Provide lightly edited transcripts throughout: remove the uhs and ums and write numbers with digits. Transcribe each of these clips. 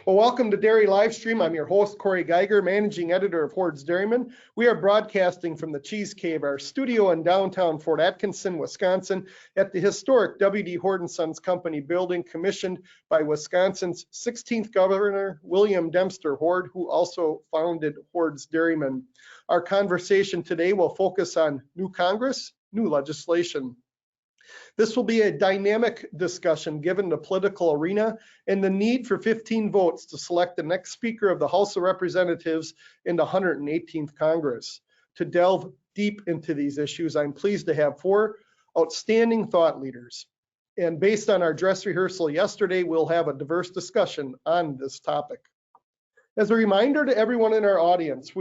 Well, welcome to Dairy Livestream. I'm your host, Corey Geiger, managing editor of Hoard's Dairyman. We are broadcasting from the Cheese Cave, our studio in downtown Fort Atkinson, Wisconsin, at the historic W.D. Hoard & Sons Company building commissioned by Wisconsin's 16th Governor, William Dempster Hoard, who also founded Hoard's Dairyman. Our conversation today will focus on new Congress, new legislation. This will be a dynamic discussion given the political arena and the need for 15 votes to select the next Speaker of the House of Representatives in the 118th Congress. To delve deep into these issues, I'm pleased to have four outstanding thought leaders. And based on our dress rehearsal yesterday, we'll have a diverse discussion on this topic. As a reminder to everyone in our audience,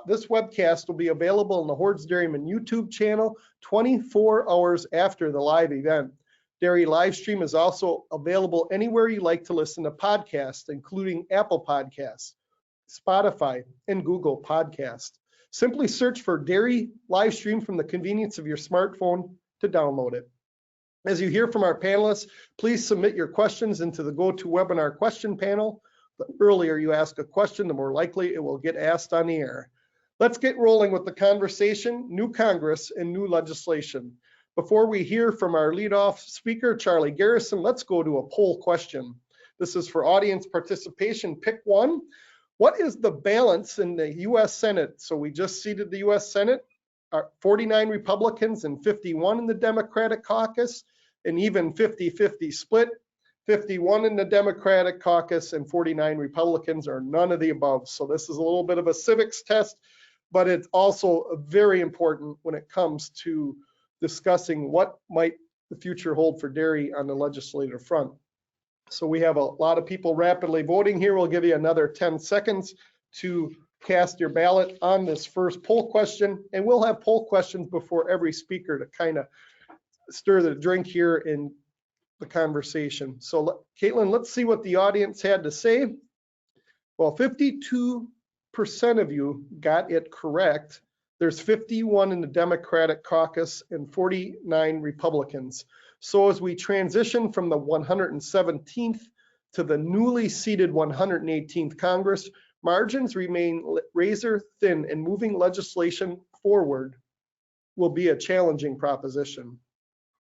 this webcast will be available on the Hoard's Dairyman YouTube channel 24 hours after the live event. Dairy Livestream is also available anywhere you like to listen to podcasts, including Apple Podcasts, Spotify, and Google Podcasts. Simply search for Dairy Livestream from the convenience of your smartphone to download it. As you hear from our panelists, please submit your questions into the GoToWebinar question panel. The earlier you ask a question, the more likely it will get asked on the air. Let's get rolling with the conversation, new Congress and new legislation. Before we hear from our leadoff speaker, Charlie Garrison, let's go to a poll question. This is for audience participation. Pick one. What is the balance in the U.S. Senate? So we just seated the U.S. Senate, 49 Republicans and 51 in the Democratic caucus, an even 50-50 split. 51 in the Democratic caucus and 49 Republicans, or none of the above. So this is a little bit of a civics test, but it's also very important when it comes to discussing what might the future hold for dairy on the legislative front. So we have a lot of people rapidly voting here. We'll give you another 10 seconds to cast your ballot on this first poll question, and we'll have poll questions before every speaker to kind of stir the drink here in the conversation. So Caitlin, let's see what the audience had to say. Well, 52% of you got it correct. There's 51 in the Democratic caucus and 49 Republicans. So as we transition from the 117th to the newly seated 118th Congress, margins remain razor thin, and moving legislation forward will be a challenging proposition.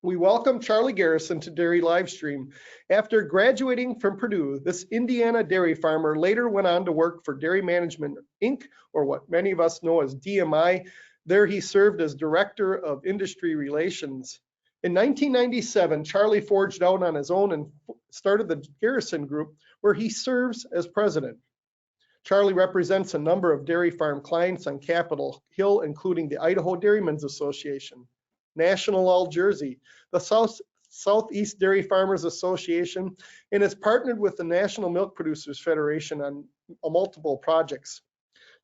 We welcome Charlie Garrison to Dairy Livestream. After graduating from Purdue, this Indiana dairy farmer later went on to work for Dairy Management Inc., or what many of us know as DMI. There he served as Director of Industry Relations. In 1997, Charlie forged out on his own and started the Garrison Group, where he serves as president. Charlie represents a number of dairy farm clients on Capitol Hill, including the Idaho Dairymen's Association, National All Jersey, the Southeast Dairy Farmers Association, and has partnered with the National Milk Producers Federation on multiple projects.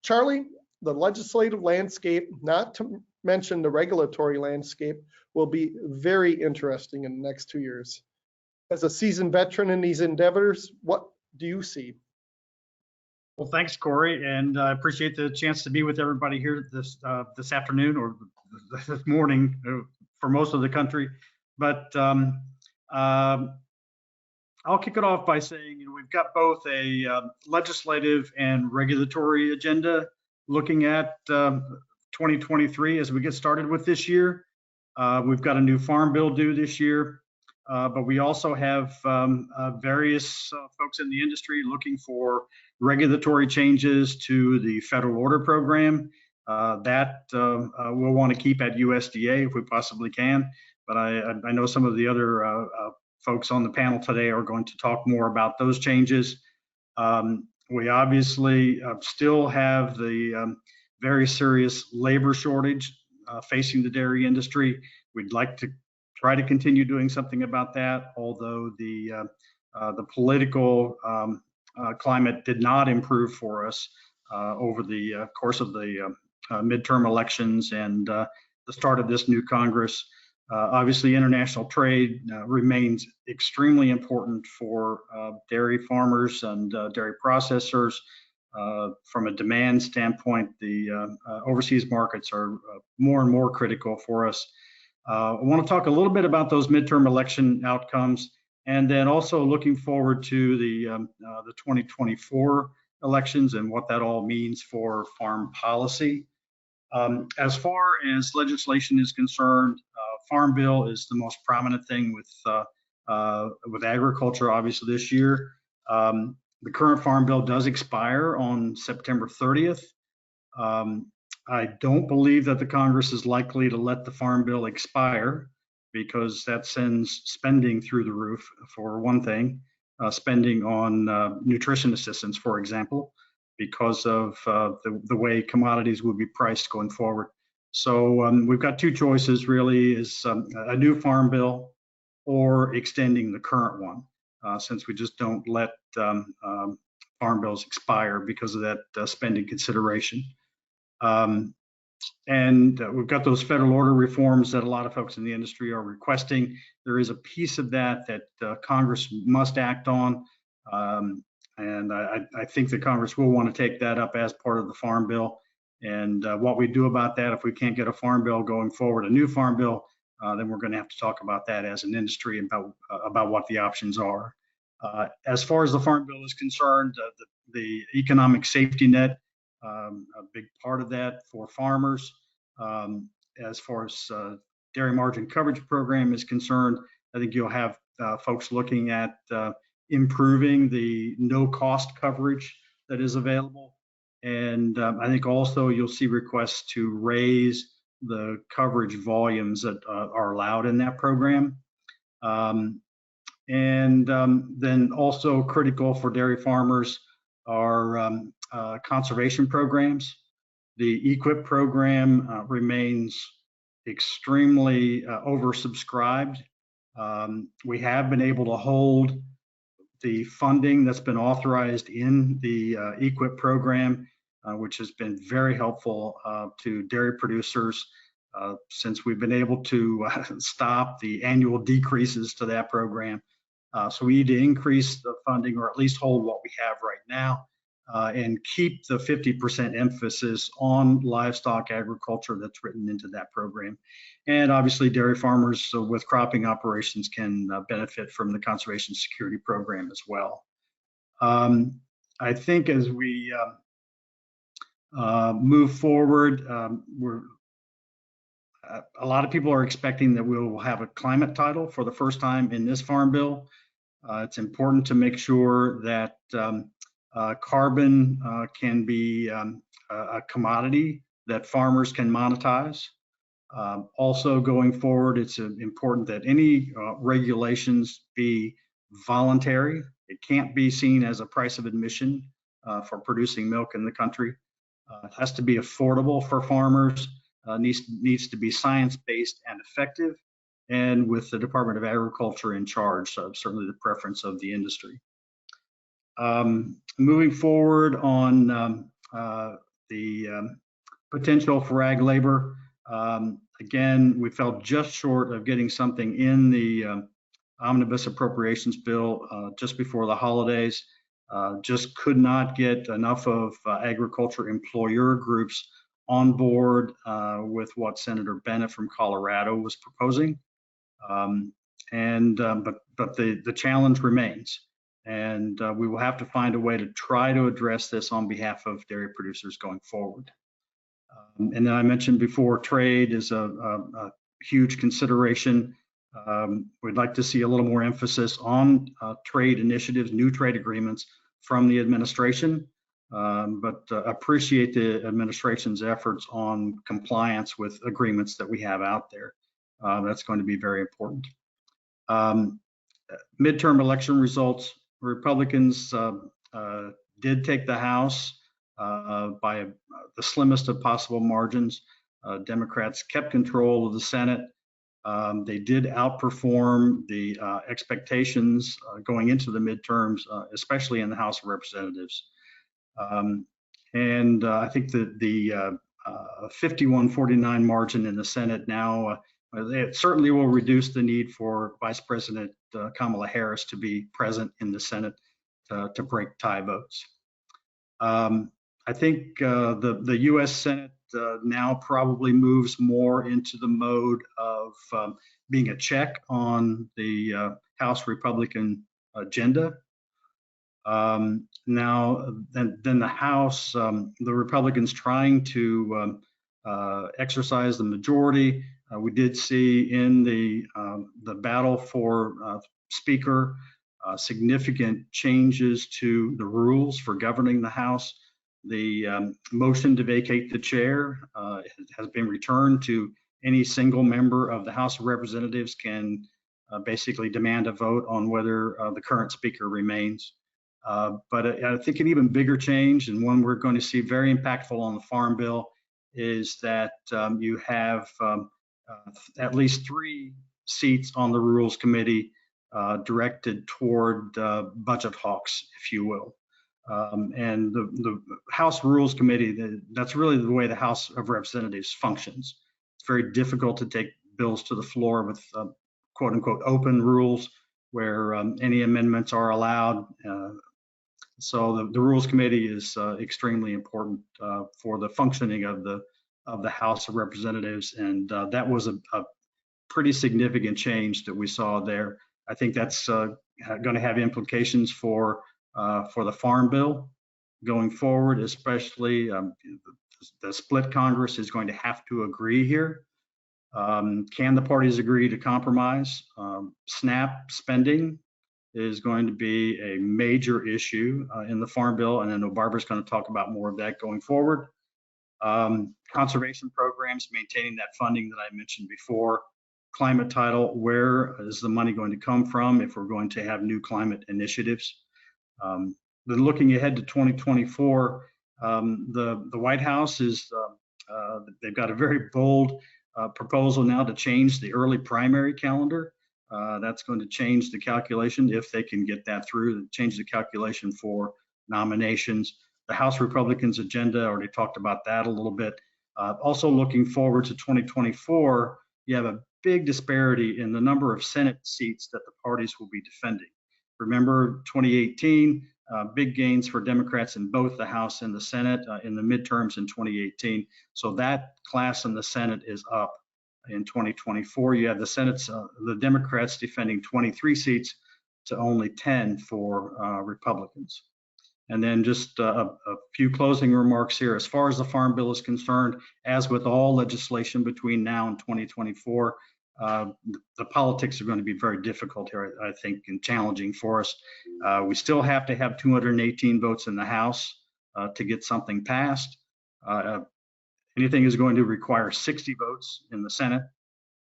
Charlie, the legislative landscape, not to mention the regulatory landscape, will be very interesting in the next 2 years. As a seasoned veteran in these endeavors, what do you see? Well, thanks, Corey, and I appreciate the chance to be with everybody here this afternoon, or this morning for most of the country. But I'll kick it off by saying, we've got both a legislative and regulatory agenda looking at 2023 as we get started with this year. We've got a new farm bill due this year, but we also have various folks in the industry looking for regulatory changes to the federal order program. That we'll want to keep at USDA if we possibly can, but I know some of the other folks on the panel today are going to talk more about those changes. We obviously still have the very serious labor shortage facing the dairy industry. We'd like to try to continue doing something about that, although the political climate did not improve for us over the course of the midterm elections and the start of this new Congress. Obviously, international trade remains extremely important for dairy farmers and dairy processors. From a demand standpoint, the overseas markets are more and more critical for us. I want to talk a little bit about those midterm election outcomes And then also looking forward to the 2024 elections and what that all means for farm policy. As far as legislation is concerned, Farm Bill is the most prominent thing with agriculture, obviously, this year. The current Farm Bill does expire on September 30th. I don't believe that the Congress is likely to let the Farm Bill expire, because that sends spending through the roof, for one thing, spending on nutrition assistance, for example, because of the way commodities will be priced going forward. So we've got two choices, really, is a new Farm Bill or extending the current one, since we just don't let Farm Bills expire because of that spending consideration. And we've got those federal order reforms that a lot of folks in the industry are requesting. There is a piece of that Congress must act on. And I think that Congress will want to take that up as part of the Farm Bill. And what we do about that, if we can't get a Farm Bill going forward, a new Farm Bill, then we're going to have to talk about that as an industry about what the options are. As far as the Farm Bill is concerned, the economic safety net, a big part of that for farmers. As far as dairy margin coverage program is concerned, I think you'll have folks looking at improving the no-cost coverage that is available. And I think also you'll see requests to raise the coverage volumes that are allowed in that program. Then also critical for dairy farmers are conservation programs. The EQIP program remains extremely oversubscribed. We have been able to hold the funding that's been authorized in the EQIP program, which has been very helpful to dairy producers since we've been able to stop the annual decreases to that program. So we need to increase the funding, or at least hold what we have right now, and keep the 50% emphasis on livestock agriculture that's written into that program. And obviously dairy farmers with cropping operations can benefit from the conservation security program as well. I think as we move forward, a lot of people are expecting that we will have a climate title for the first time in this Farm Bill. It's important to make sure that carbon can be a commodity that farmers can monetize. Also going forward, it's important that any regulations be voluntary. It can't be seen as a price of admission for producing milk in the country. It has to be affordable for farmers, needs to be science-based and effective, and with the Department of Agriculture in charge, so certainly the preference of the industry. Moving forward on the potential for ag labor, again, we fell just short of getting something in the omnibus appropriations bill just before the holidays. Just could not get enough of agriculture employer groups on board with what Senator Bennett from Colorado was proposing. But the challenge remains, and we will have to find a way to try to address this on behalf of dairy producers going forward. And then I mentioned before, trade is a huge consideration. We'd like to see a little more emphasis on trade initiatives, new trade agreements from the administration, but appreciate the administration's efforts on compliance with agreements that we have out there. That's going to be very important. Midterm election results, Republicans did take the House by the slimmest of possible margins. Democrats kept control of the Senate. They did outperform the expectations going into the midterms, especially in the House of Representatives. And I think that the 51-49 margin in the Senate now, it certainly will reduce the need for Vice President Kamala Harris to be present in the Senate to break tie votes. I think the U.S. Senate now probably moves more into the mode of being a check on the House Republican agenda. Now, then the House, the Republicans trying to exercise the majority. We did see in the battle for Speaker significant changes to the rules for governing the House. The motion to vacate the chair has been returned to any single member of the House of Representatives can basically demand a vote on whether the current Speaker remains. But I think an even bigger change, and one we're going to see very impactful on the Farm Bill, is that you have at least 3 seats on the Rules Committee directed toward budget hawks, if you will. And the House Rules Committee, that's really the way the House of Representatives functions. It's very difficult to take bills to the floor with quote unquote open rules where any amendments are allowed. So the Rules Committee is extremely important for the functioning of the House of Representatives, and that was a pretty significant change that we saw there. I think that's going to have implications for the Farm Bill going forward, especially the split Congress is going to have to agree here. Can the parties agree to compromise? SNAP spending is going to be a major issue in the Farm Bill, and I know Barbara's going to talk about more of that going forward. Conservation programs, maintaining that funding that I mentioned before. Climate title, where is the money going to come from if we're going to have new climate initiatives? Then looking ahead to 2024, the White House is, they've got a very bold proposal now to change the early primary calendar. That's going to change the calculation, if they can get that through, change the calculation for nominations. The House Republicans agenda, already talked about that a little bit. Also looking forward to 2024, you have a big disparity in the number of Senate seats that the parties will be defending. Remember 2018, big gains for Democrats in both the House and the Senate in the midterms in 2018. So that class in the Senate is up. In 2024, you have the Senate's, the Democrats defending 23 seats to only 10 for Republicans. And then just a few closing remarks here. As far as the Farm Bill is concerned, as with all legislation between now and 2024, the politics are going to be very difficult here, I think, and challenging for us. We still have to have 218 votes in the House to get something passed. Anything is going to require 60 votes in the Senate,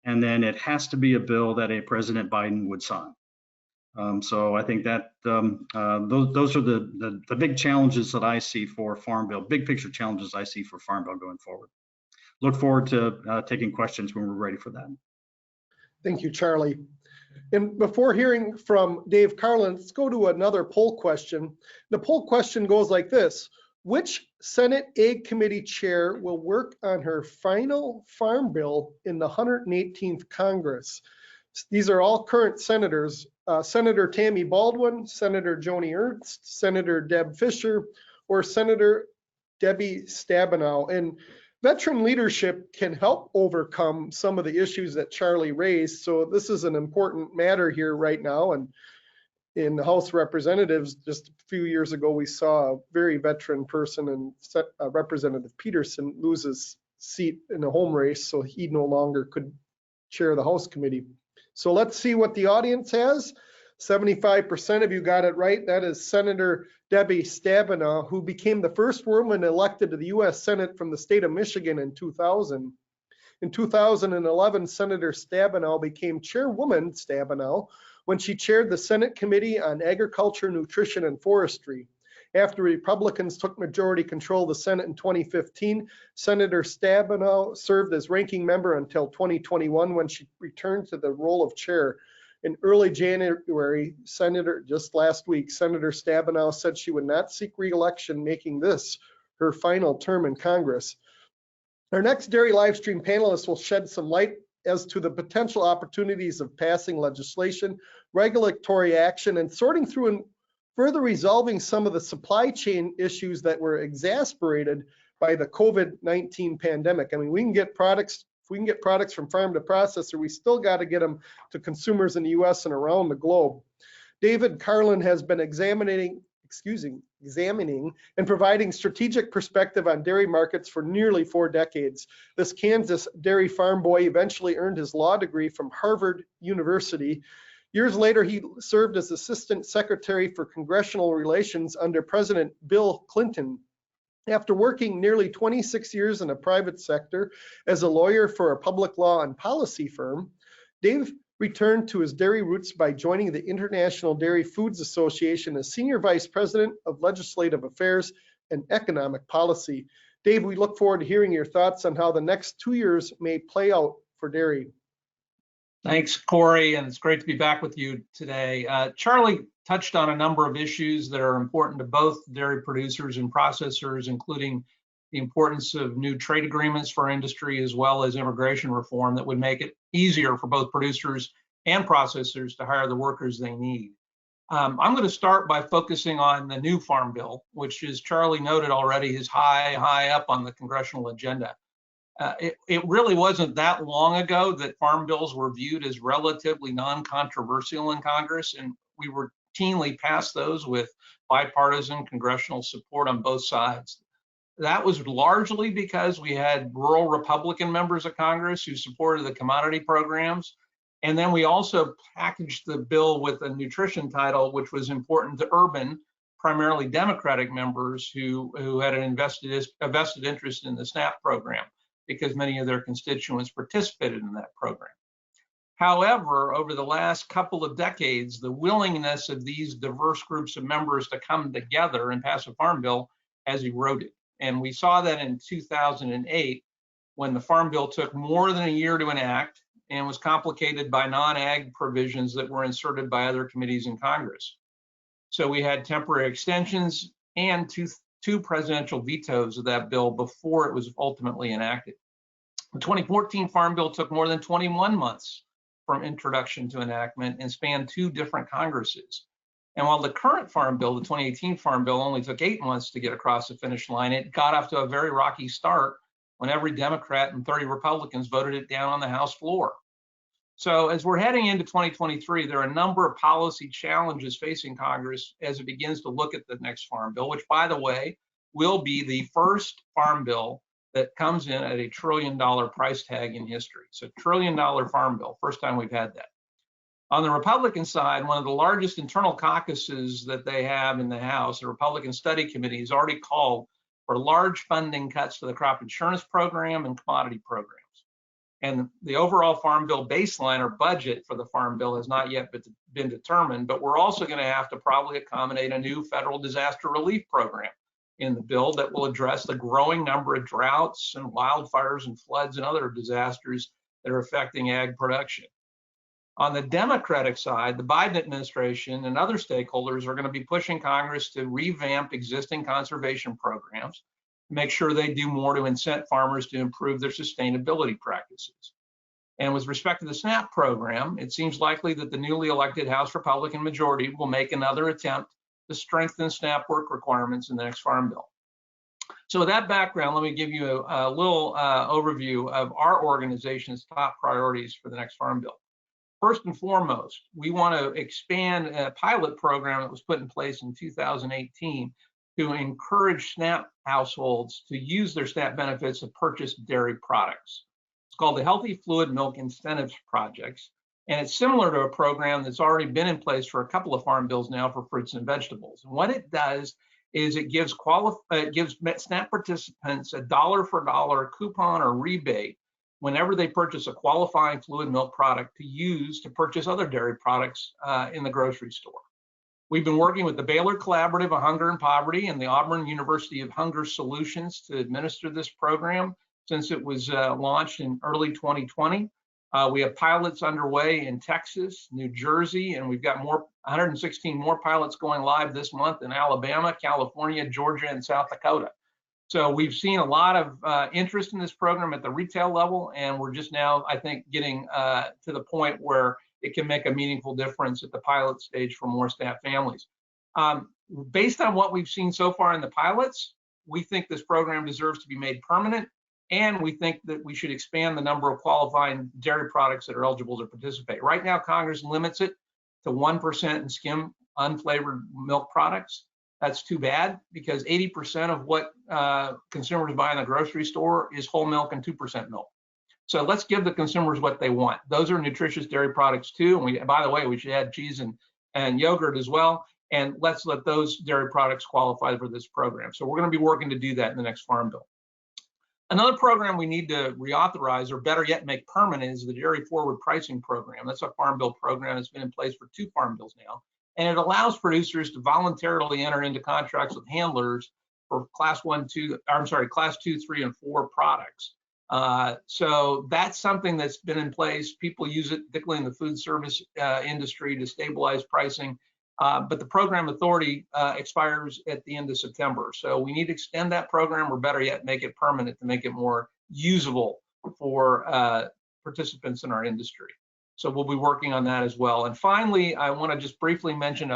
and then it has to be a bill that a President Biden would sign. So I think that those are the big challenges that I see for Farm Bill, big picture challenges I see for Farm Bill going forward. Look forward to taking questions when we're ready for that. Thank you, Charlie. And before hearing from Dave Carlin, let's go to another poll question. The poll question goes like this: which Senate Ag Committee chair will work on her final Farm Bill in the 118th Congress? These are all current senators: Senator Tammy Baldwin, Senator Joni Ernst, Senator Deb Fischer, or Senator Debbie Stabenow. And veteran leadership can help overcome some of the issues that Charlie raised. So this is an important matter here right now. And in the House of Representatives, just a few years ago, we saw a very veteran person, and Representative Patterson, lose his seat in a home race, so he no longer could chair the House committee. So let's see what the audience has. 75% of you got it right. That is Senator Debbie Stabenow, who became the first woman elected to the U.S. Senate from the state of Michigan in 2000. In 2011, Senator Stabenow became Chairwoman Stabenow when she chaired the Senate Committee on Agriculture, Nutrition, and Forestry. After Republicans took majority control of the Senate in 2015, Senator Stabenow served as ranking member until 2021, when she returned to the role of chair. In early January, just last week, Senator Stabenow said she would not seek re-election, making this her final term in Congress. Our next Dairy Livestream panelists will shed some light as to the potential opportunities of passing legislation, regulatory action, and sorting through and further resolving some of the supply chain issues that were exacerbated by the COVID-19 pandemic. I mean, we can get products If we can get products from farm to processor, we still got to get them to consumers in the US and around the globe. David Carlin has been examining and providing strategic perspective on dairy markets for nearly 4 decades. This Kansas dairy farm boy eventually earned his law degree from Harvard University. Years later, he served as Assistant Secretary for Congressional Relations under President Bill Clinton. After working nearly 26 years in the private sector as a lawyer for a public law and policy firm, Dave returned to his dairy roots by joining the International Dairy Foods Association as Senior Vice President of Legislative Affairs and Economic Policy. Dave, we look forward to hearing your thoughts on how the next 2 years may play out for dairy. Thanks, Corey, and it's great to be back with you today. Charlie touched on a number of issues that are important to both dairy producers and processors, including the importance of new trade agreements for industry, as well as immigration reform that would make it easier for both producers and processors to hire the workers they need. I'm going to start by focusing on the new Farm Bill, which, as Charlie noted already, is high up on the congressional agenda. It really wasn't that long ago that farm bills were viewed as relatively non-controversial in Congress, and we routinely passed those with bipartisan congressional support on both sides. That was largely because we had rural Republican members of Congress who supported the commodity programs. And then we also packaged the bill with a nutrition title, which was important to urban, primarily Democratic members who had a vested interest in the SNAP program, because many of their constituents participated in that program. However, over the last couple of decades, the willingness of these diverse groups of members to come together and pass a farm bill has eroded. And we saw that in 2008, when the Farm Bill took more than a year to enact and was complicated by non-ag provisions that were inserted by other committees in Congress. So we had temporary extensions and two presidential vetoes of that bill before it was ultimately enacted. The 2014 Farm Bill took more than 21 months from introduction to enactment and spanned 2 different Congresses. And while the current Farm Bill, the 2018 Farm Bill, only took 8 months to get across the finish line, it got off to a very rocky start when every Democrat and 30 Republicans voted it down on the House floor. So as we're heading into 2023, there are a number of policy challenges facing Congress as it begins to look at the next Farm Bill, which, by the way, will be the first Farm Bill that comes in at $1 trillion price tag in history. So $1 trillion Farm Bill, first time we've had that. On the Republican side, one of the largest internal caucuses that they have in the House, the Republican Study Committee, has already called for large funding cuts to the crop insurance program and commodity programs. And the overall Farm Bill baseline or budget for the Farm Bill has not yet been determined, but we're also going to have to probably accommodate a new federal disaster relief program in the bill that will address the growing number of droughts and wildfires and floods and other disasters that are affecting ag production. On the Democratic side, the Biden administration and other stakeholders are going to be pushing Congress to revamp existing conservation programs, make sure they do more to incent farmers to improve their sustainability practices. And with respect to the SNAP program, it seems likely that the newly elected House Republican majority will make another attempt to strengthen SNAP work requirements in the next Farm Bill. So with that background, let me give you a little overview of our organization's top priorities for the next Farm Bill. First and foremost, we want to expand a pilot program that was put in place in 2018 to encourage SNAP households to use their SNAP benefits to purchase dairy products. It's called the Healthy Fluid Milk Incentives Projects, and it's similar to a program that's already been in place for a couple of farm bills now for fruits and vegetables. And what it does is it gives SNAP participants a dollar for dollar coupon or rebate whenever they purchase a qualifying fluid milk product to use to purchase other dairy products in the grocery store. We've been working with the Baylor Collaborative on Hunger and Poverty and the Auburn University of Hunger Solutions to administer this program since it was launched in early 2020. We have pilots underway in Texas, New Jersey, and we've got 116 more pilots going live this month in Alabama, California, Georgia, and South Dakota. So we've seen a lot of interest in this program at the retail level, and we're just now, I think, getting to the point where it can make a meaningful difference at the pilot stage for more SNAP families. Based on what we've seen so far in the pilots, we think this program deserves to be made permanent And we think that we should expand the number of qualifying dairy products that are eligible to participate. Right now, Congress limits it to 1% in skim unflavored milk products. That's too bad, because 80% of what consumers buy in the grocery store is whole milk and 2% milk. So let's give the consumers what they want. Those are nutritious dairy products too. And by the way, we should add cheese and yogurt as well. And let's let those dairy products qualify for this program. So we're going to be working to do that in the next Farm Bill. Another program we need to reauthorize, or better yet, make permanent, is the Dairy Forward Pricing Program. That's a Farm Bill program that's been in place for 2 Farm Bills now. And it allows producers to voluntarily enter into contracts with handlers for class 2, 3, and 4 products. So that's something that's been in place. People use it, particularly in the food service industry, to stabilize pricing. But the program authority expires at the end of September. So we need to extend that program, or better yet, make it permanent to make it more usable for participants in our industry. So we'll be working on that as well. And finally, I want to just briefly mention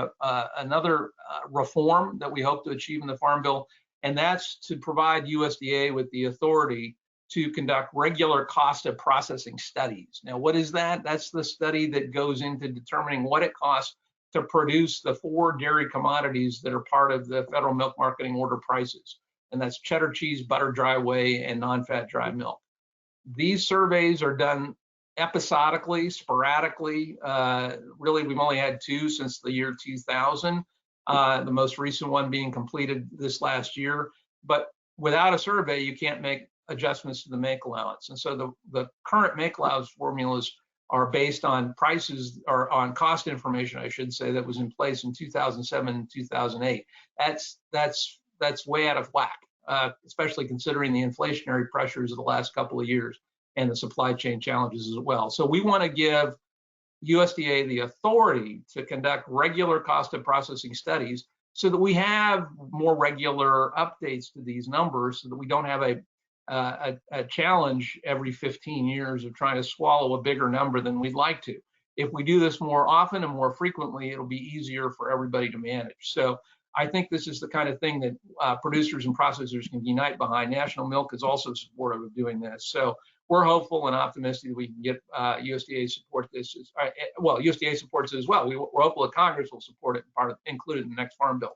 another reform that we hope to achieve in the Farm Bill, and that's to provide USDA with the authority to conduct regular cost of processing studies. Now, what is that? That's the study that goes into determining what it costs to produce the 4 dairy commodities that are part of the Federal Milk Marketing Order prices. And that's cheddar cheese, butter, dry whey, and non-fat dry milk. These surveys are done episodically, sporadically. Really, we've only had 2 since the year 2000, the most recent one being completed this last year. But without a survey, you can't make adjustments to the make allowance. And so the current make allowance formulas are based on prices, or on cost information, I should say, that was in place in 2007 and 2008. That's way out of whack, especially considering the inflationary pressures of the last couple of years and the supply chain challenges as well. So we want to give USDA the authority to conduct regular cost of processing studies, so that we have more regular updates to these numbers, so that we don't have a challenge every 15 years of trying to swallow a bigger number than we'd like to. If we do this more often and more frequently, it'll be easier for everybody to manage. So I think this is the kind of thing that producers and processors can unite behind. National Milk is also supportive of doing this. So we're hopeful and optimistic that we can get USDA support this. Well, USDA supports it as well. We're hopeful that Congress will support it, included in the next Farm Bill.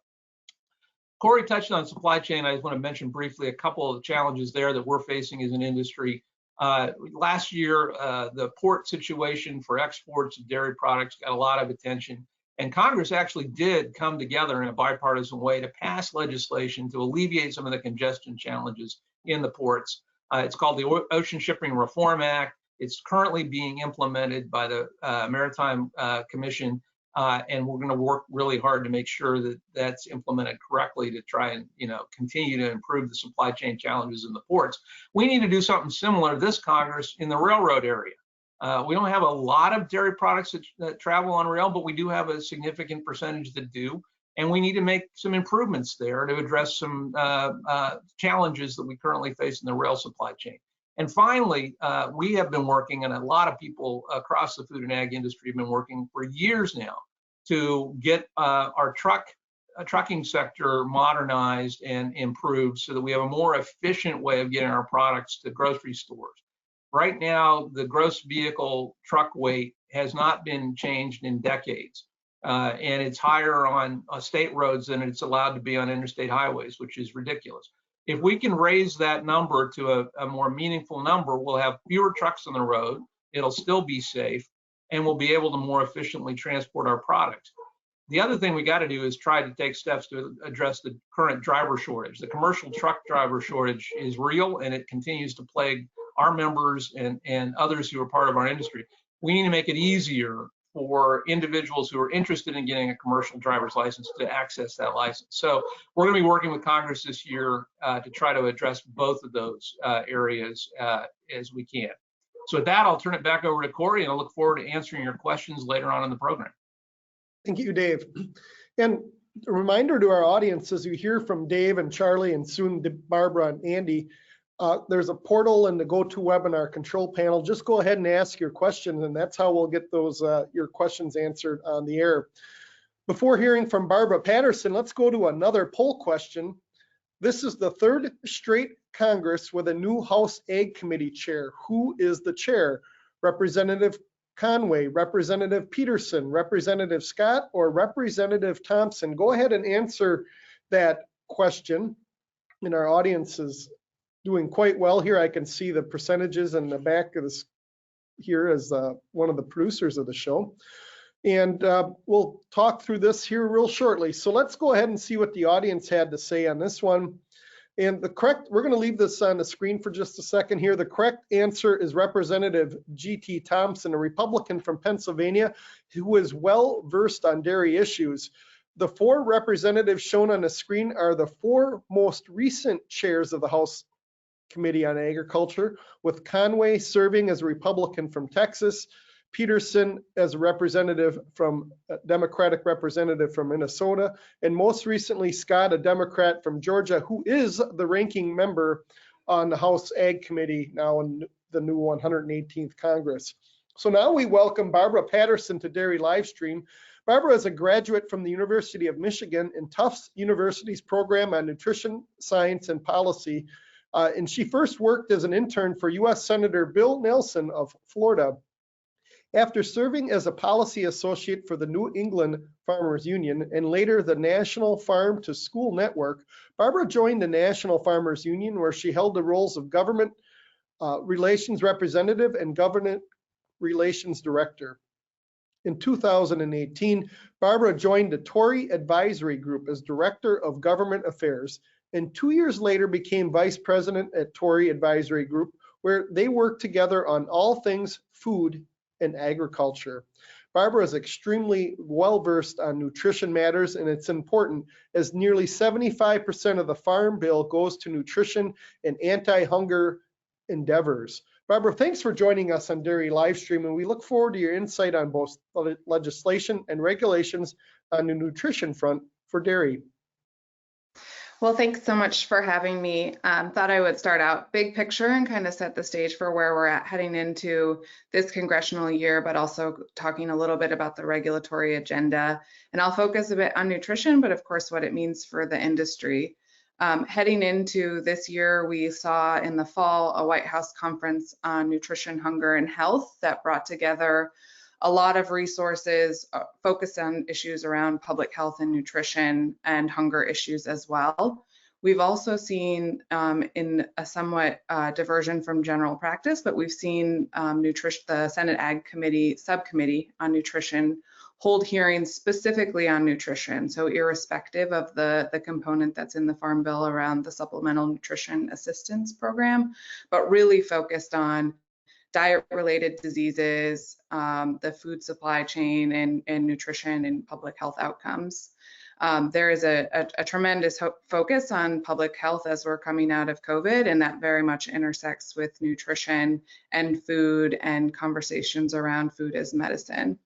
Corey touched on supply chain. I just want to mention briefly a couple of the challenges there that we're facing as an industry. Last year, the port situation for exports of dairy products got a lot of attention. And Congress actually did come together in a bipartisan way to pass legislation to alleviate some of the congestion challenges in the ports. It's called the Ocean Shipping Reform Act. It's currently being implemented by the Maritime Commission. And we're going to work really hard to make sure that that's implemented correctly to try and, continue to improve the supply chain challenges in the ports. We need to do something similar this Congress in the railroad area. We don't have a lot of dairy products that travel on rail, but we do have a significant percentage that do. And we need to make some improvements there to address some challenges that we currently face in the rail supply chain. And finally, we have been working, and a lot of people across the food and ag industry have been working for years now to get our trucking sector modernized and improved, so that we have a more efficient way of getting our products to grocery stores. Right now, the gross vehicle truck weight has not been changed in decades, and it's higher on state roads than it's allowed to be on interstate highways, which is ridiculous. If we can raise that number to a more meaningful number, we'll have fewer trucks on the road, it'll still be safe, and we'll be able to more efficiently transport our products. The other thing we got to do is try to take steps to address the current driver shortage. The commercial truck driver shortage is real, and it continues to plague our members and others who are part of our industry. We need to make it easier for individuals who are interested in getting a commercial driver's license to access that license. So we're going to be working with Congress this year to try to address both of those areas as we can. So with that, I'll turn it back over to Corey, and I look forward to answering your questions later on in the program. Thank you, Dave. And a reminder to our audience, as you hear from Dave and Charlie and soon Barbara and Andy, there's a portal in the GoToWebinar control panel. Just go ahead and ask your questions, and that's how we'll get those your questions answered on the air. Before hearing from Barbara Patterson, let's go to another poll question. This is the third straight Congress with a new House Ag Committee chair. Who is the chair? Representative Conway, Representative Peterson, Representative Scott, or Representative Thompson? Go ahead and answer that question. And our audience is doing quite well here. I can see the percentages in the back of this here as one of the producers of the show. And we'll talk through this here real shortly. So let's go ahead and see what the audience had to say on this one. And we're going to leave this on the screen for just a second here. The correct answer is Representative G.T. Thompson, a Republican from Pennsylvania who is well versed on dairy issues. The 4 representatives shown on the screen are the 4 most recent chairs of the House Committee on Agriculture, with Conway serving as a Republican from Texas, Peterson as a Democratic representative from Minnesota, and most recently Scott, a Democrat from Georgia, who is the ranking member on the House Ag Committee now in the new 118th Congress. So now we welcome Barbara Patterson to Dairy Livestream. Barbara is a graduate from the University of Michigan and Tufts University's program on nutrition, science, and policy. And she first worked as an intern for U.S. Senator Bill Nelson of Florida. After serving as a policy associate for the New England Farmers Union and later the National Farm to School Network, Barbara joined the National Farmers Union, where she held the roles of government relations representative and government relations director. In 2018, Barbara joined the Torrey Advisory Group as Director of Government Affairs, and 2 years later became Vice President at Torrey Advisory Group, where they worked together on all things food and agriculture. Barbara is extremely well-versed on nutrition matters, and it's important as nearly 75% of the Farm Bill goes to nutrition and anti-hunger endeavors. Barbara, thanks for joining us on Dairy Livestream, and we look forward to your insight on both legislation and regulations on the nutrition front for dairy. Well, thanks so much for having me. Thought I would start out big picture and kind of set the stage for where we're at heading into this congressional year, but also talking a little bit about the regulatory agenda. And I'll focus a bit on nutrition, but of course what it means for the industry. Heading into this year, we saw in the fall a White House conference on nutrition, hunger, and health that brought together a lot of resources focused on issues around public health and nutrition and hunger issues as well. We've also seen in a somewhat diversion from general practice, but we've seen the Senate Ag Committee Subcommittee on Nutrition hold hearings specifically on nutrition. So irrespective of the component that's in the Farm Bill around the Supplemental Nutrition Assistance Program, but really focused on diet-related diseases, the food supply chain, and nutrition and public health outcomes. There is a tremendous focus on public health as we're coming out of COVID, and that very much intersects with nutrition and food and conversations around food as medicine.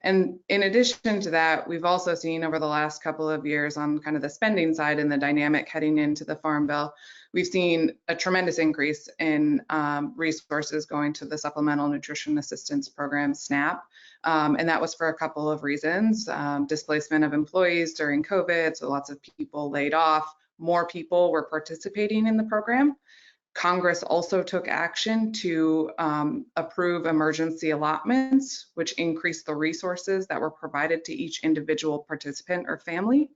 And in addition to that, we've also seen over the last couple of years on kind of the spending side and the dynamic heading into the Farm Bill, we've seen a tremendous increase in resources going to the Supplemental Nutrition Assistance Program, SNAP. And that was for a couple of reasons. Displacement of employees during COVID, so lots of people laid off, more people were participating in the program. Congress also took action to approve emergency allotments, which increased the resources that were provided to each individual participant or family.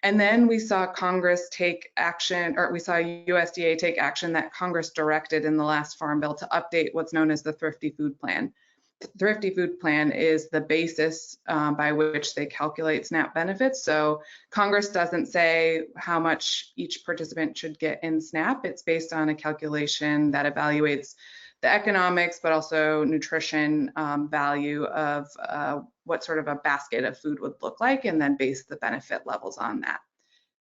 And then we saw Congress take action, or we saw USDA take action that Congress directed in the last Farm Bill to update what's known as the Thrifty Food Plan. The Thrifty Food Plan is the basis by which they calculate SNAP benefits. So Congress doesn't say how much each participant should get in SNAP. It's based on a calculation that evaluates the economics, but also nutrition value of what sort of a basket of food would look like, and then base the benefit levels on that.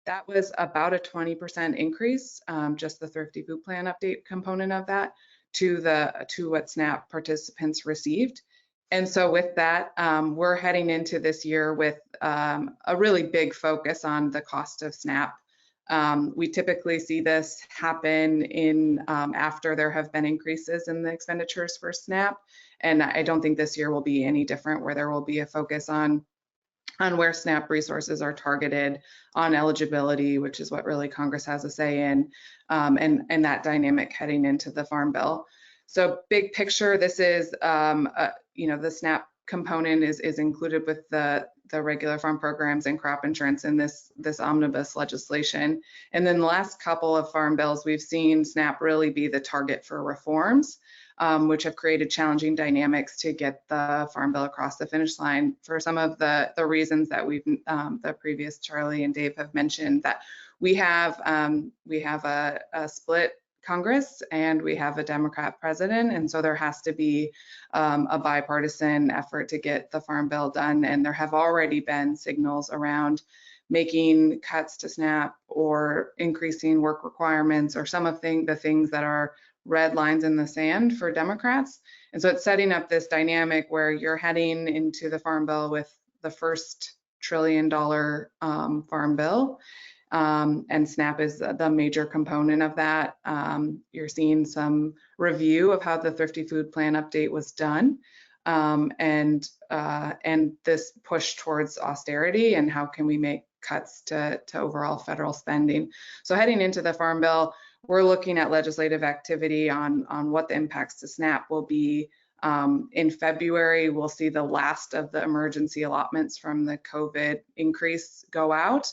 That was about a 20% increase, just the Thrifty Food Plan update component of that, to what SNAP participants received. And so with that, we're heading into this year with a really big focus on the cost of SNAP. We typically see this happen in after there have been increases in the expenditures for SNAP. And I don't think this year will be any different, where there will be a focus on on where SNAP resources are targeted, on eligibility, which is what really Congress has a say in, and that dynamic heading into the Farm Bill. So big picture, this is, the SNAP component is included with the regular farm programs and crop insurance in this omnibus legislation. And then the last couple of farm bills, we've seen SNAP really be the target for reforms, which have created challenging dynamics to get the Farm Bill across the finish line for some of the reasons that the previous Charlie and Dave have mentioned, that we have a split Congress and we have a Democrat president, and so there has to be a bipartisan effort to get the Farm Bill done. And there have already been signals around making cuts to SNAP or increasing work requirements or some of the things that are red lines in the sand for Democrats. And so it's setting up this dynamic where you're heading into the Farm Bill with the first $1 trillion Farm Bill. And SNAP is the major component of that. You're seeing some review of how the Thrifty Food Plan update was done, and this push towards austerity and how can we make cuts to overall federal spending. So heading into the Farm Bill, we're looking at legislative activity on what the impacts to SNAP will be. In February, we'll see the last of the emergency allotments from the COVID increase go out.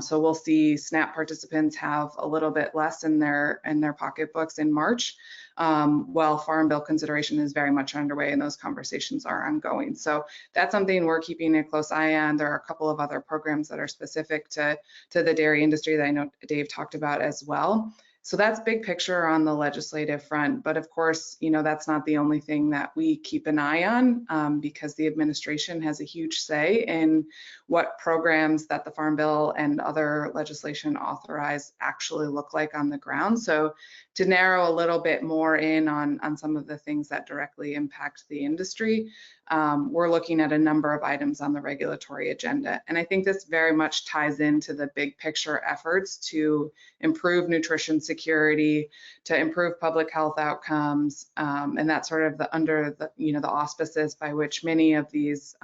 So we'll see SNAP participants have a little bit less in their pocketbooks in March, while Farm Bill consideration is very much underway and those conversations are ongoing. So that's something we're keeping a close eye on. There are a couple of other programs that are specific to the dairy industry that I know Dave talked about as well. So that's big picture on the legislative front. But of course, that's not the only thing that we keep an eye on, because the administration has a huge say in what programs that the Farm Bill and other legislation authorize actually look like on the ground. So to narrow a little bit more in on some of the things that directly impact the industry, we're looking at a number of items on the regulatory agenda. And I think this very much ties into the big picture efforts to improve nutrition security, to improve public health outcomes, and that's sort of under the auspices by which many of these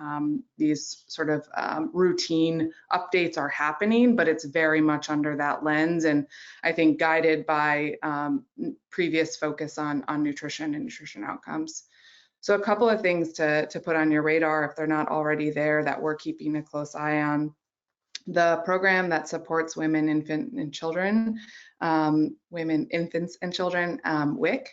sort of routine updates are happening, but it's very much under that lens, and I think guided by previous focus on nutrition and nutrition outcomes. So a couple of things to put on your radar if they're not already there that we're keeping a close eye on. The program that supports women, infants, and children, WIC,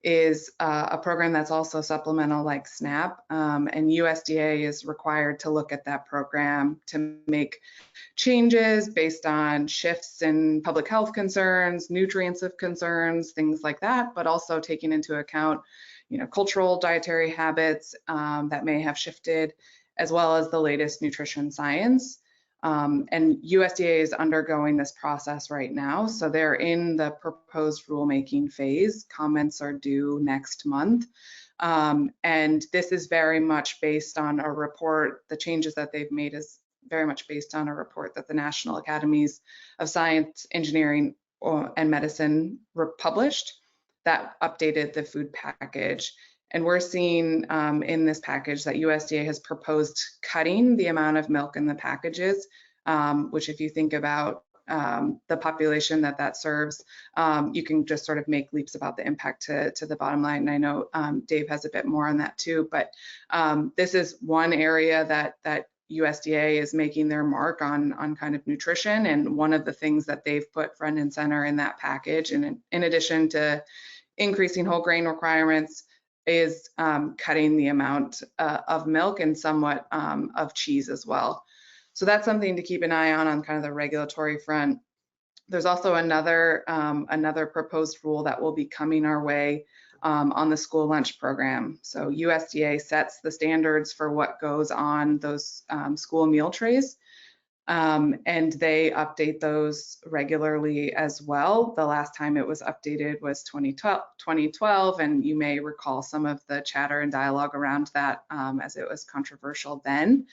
is a program that's also supplemental like SNAP, and USDA is required to look at that program to make changes based on shifts in public health concerns, nutrients of concerns, things like that, but also taking into account cultural dietary habits that may have shifted, as well as the latest nutrition science. And USDA is undergoing this process right now. So they're in the proposed rulemaking phase. Comments are due next month. And this is very much based on a report. The changes that they've made is very much based on a report that the National Academies of Science, Engineering, and Medicine published that updated the food package. And we're seeing in this package that USDA has proposed cutting the amount of milk in the packages, which if you think about the population that serves, you can just sort of make leaps about the impact to the bottom line. And I know Dave has a bit more on that too, but this is one area that USDA is making their mark on kind of nutrition. And one of the things that they've put front and center in that package, and in addition to increasing whole grain requirements, is cutting the amount of milk and somewhat of cheese as well. So that's something to keep an eye on kind of the regulatory front. There's also another proposed rule that will be coming our way on the school lunch program. So USDA sets the standards for what goes on those school meal trays. And they update those regularly as well. The last time it was updated was 2012, and you may recall some of the chatter and dialogue around that as it was controversial then.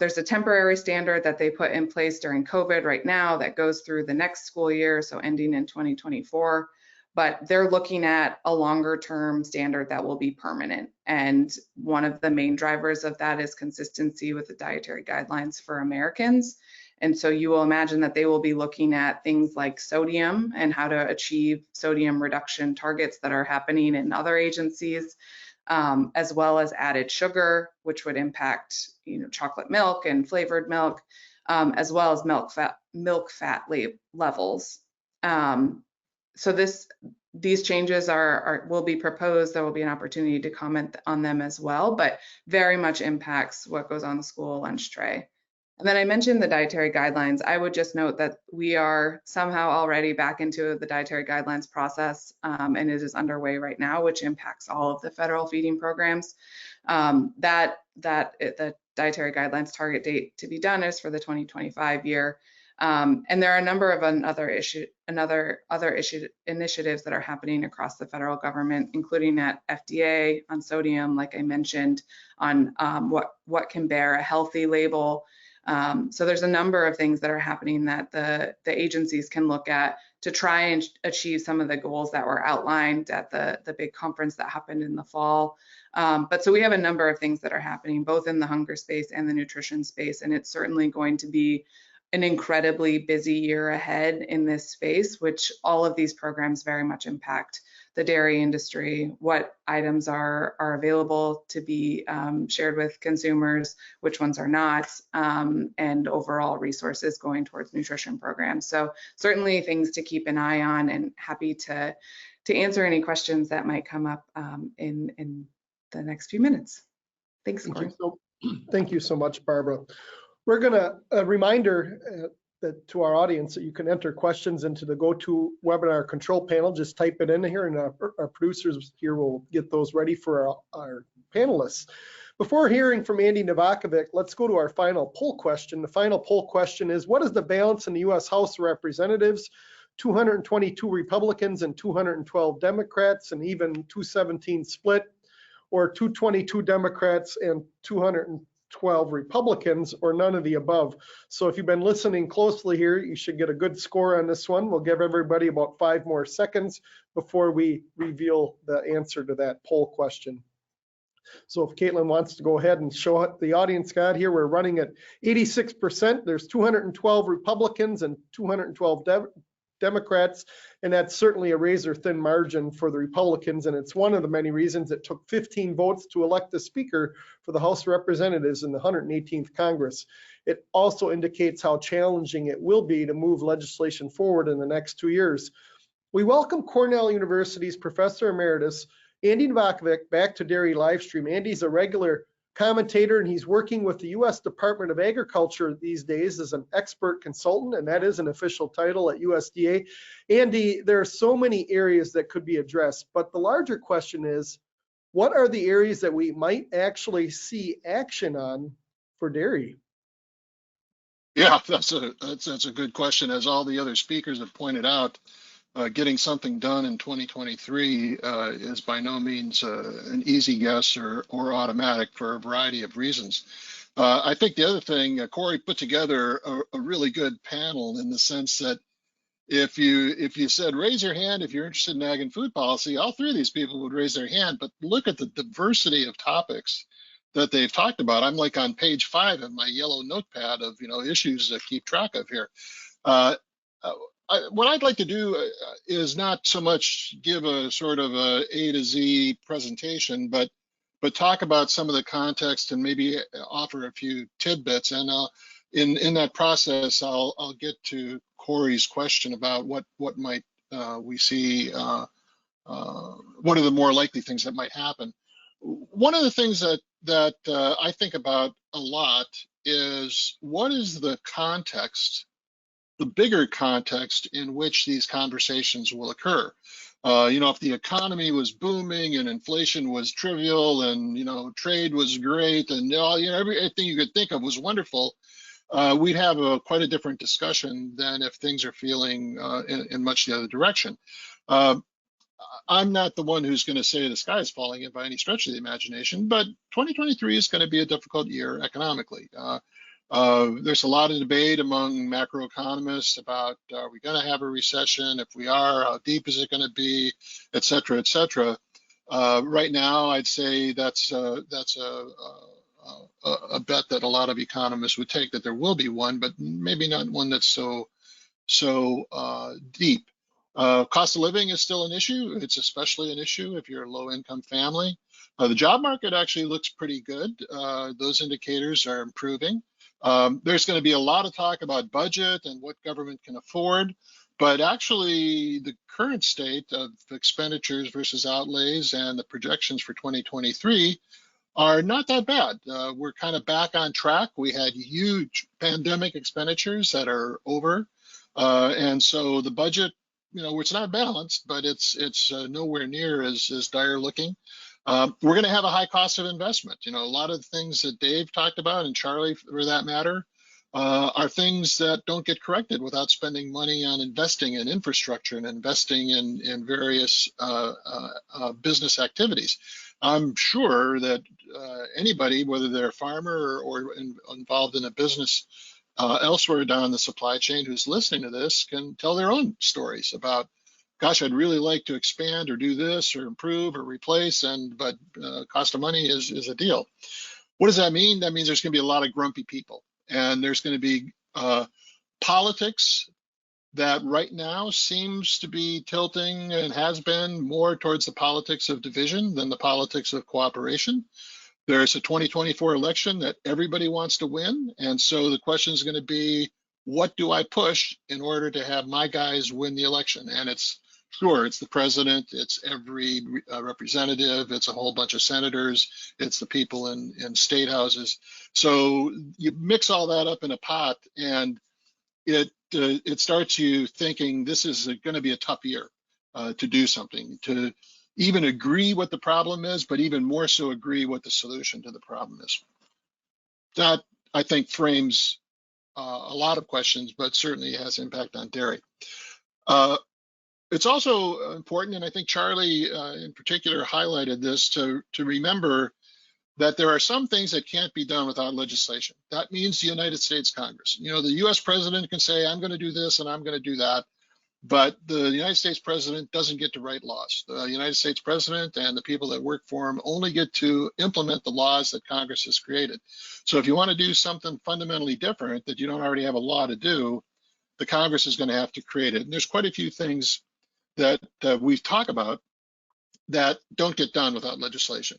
There's a temporary standard that they put in place during COVID right now that goes through the next school year, so ending in 2024. but they're looking at a longer term standard that will be permanent. And one of the main drivers of that is consistency with the dietary guidelines for Americans. And so you will imagine that they will be looking at things like sodium and how to achieve sodium reduction targets that are happening in other agencies, as well as added sugar, which would impact, chocolate milk and flavored milk, as well as milk fat levels. So these changes will be proposed. There will be an opportunity to comment on them as well, but very much impacts what goes on the school lunch tray. And then I mentioned the dietary guidelines. I would just note that we are somehow already back into the dietary guidelines process, and it is underway right now, which impacts all of the federal feeding programs. The dietary guidelines target date to be done is for the 2025 year. And there are a number of other initiatives that are happening across the federal government, including at FDA on sodium, like I mentioned, on what can bear a healthy label. So there's a number of things that are happening that the agencies can look at to try and achieve some of the goals that were outlined at the big conference that happened in the fall. But so we have a number of things that are happening both in the hunger space and the nutrition space, and it's certainly going to be an incredibly busy year ahead in this space, which all of these programs very much impact the dairy industry, what items are available to be shared with consumers, which ones are not, and overall resources going towards nutrition programs. So certainly things to keep an eye on, and happy to answer any questions that might come up in the next few minutes. Thanks, Corey. Thank you so much, Barbara. We're gonna, a reminder that to our audience that you can enter questions into the GoToWebinar control panel. Just type it in here, and our producers here will get those ready for our panelists. Before hearing from Andy Novakovic, let's go to our final poll question. The final poll question is, what is the balance in the U.S. House of Representatives? 222 Republicans and 212 Democrats, and even 217 split, or 222 Democrats and 212 Republicans, or none of the above. So if you've been listening closely here, you should get a good score on this one. We'll give everybody about 5 more seconds before we reveal the answer to that poll question. So if Caitlin wants to go ahead and show what the audience got here, we're running at 86%. There's 212 Republicans and 212 Democrats, and that's certainly a razor-thin margin for the Republicans, and it's one of the many reasons it took 15 votes to elect the Speaker for the House of Representatives in the 118th Congress. It also indicates how challenging it will be to move legislation forward in the next 2 years. We welcome Cornell University's Professor Emeritus Andy Novakovic back to Dairy Livestream. Andy's a regular commentator, and he's working with the U.S. Department of Agriculture these days as an expert consultant, and that is an official title at USDA. Andy, there are so many areas that could be addressed, but the larger question is, what are the areas that we might actually see action on for dairy? Yeah, that's a good question. As all the other speakers have pointed out, getting something done in 2023 is by no means an easy guess or automatic for a variety of reasons. I think the other thing, Corey put together a really good panel in the sense that if you said raise your hand if you're interested in ag and food policy, all 3 of these people would raise their hand. But look at the diversity of topics that they've talked about. I'm like on page 5 of my yellow notepad of issues to keep track of here. What I'd like to do is not so much give a sort of A to Z presentation, but talk about some of the context and maybe offer a few tidbits. And in that process, I'll get to Corey's question about what might we see, what are the more likely things that might happen. One of the things that I think about a lot is what is the context, the bigger context in which these conversations will occur. If the economy was booming and inflation was trivial and trade was great and everything you could think of was wonderful, we'd have quite a different discussion than if things are feeling in much the other direction. I'm not the one who's going to say the sky is falling in by any stretch of the imagination, but 2023 is going to be a difficult year economically. There's a lot of debate among macroeconomists about, are we going to have a recession? If we are, how deep is it going to be, et cetera, et cetera. Right now, I'd say that's a bet that a lot of economists would take, that there will be one, but maybe not one that's so deep. Cost of living is still an issue. It's especially an issue if you're a low-income family. The job market actually looks pretty good. Those indicators are improving. There's going to be a lot of talk about budget and what government can afford, but actually the current state of expenditures versus outlays and the projections for 2023 are not that bad. We're kind of back on track. We had huge pandemic expenditures that are over. And so the budget, it's not balanced, but it's nowhere near as dire looking. We're going to have a high cost of investment. A lot of the things that Dave talked about, and Charlie for that matter, are things that don't get corrected without spending money on investing in infrastructure and investing in various business activities. I'm sure that anybody, whether they're a farmer or involved in a business elsewhere down the supply chain, who's listening to this, can tell their own stories about, gosh, I'd really like to expand or do this or improve or replace, but cost of money is a deal. What does that mean? That means there's going to be a lot of grumpy people, and there's going to be politics that right now seems to be tilting and has been more towards the politics of division than the politics of cooperation. There's a 2024 election that everybody wants to win. And so the question is going to be, what do I push in order to have my guys win the election? And it's the president, it's every representative, it's a whole bunch of senators, it's the people in state houses. So you mix all that up in a pot, and it starts you thinking this is going to be a tough year to do something, to even agree what the problem is, but even more so agree what the solution to the problem is. That, I think, frames a lot of questions, but certainly has impact on dairy. It's also important, and I think Charlie in particular highlighted this, to remember that there are some things that can't be done without legislation. That means the United States Congress. The US president can say, I'm going to do this and I'm going to do that. But the United States president doesn't get to write laws. The United States president and the people that work for him only get to implement the laws that Congress has created. So if you want to do something fundamentally different that you don't already have a law to do, the Congress is going to have to create it. And there's quite a few things that we've talked about that don't get done without legislation.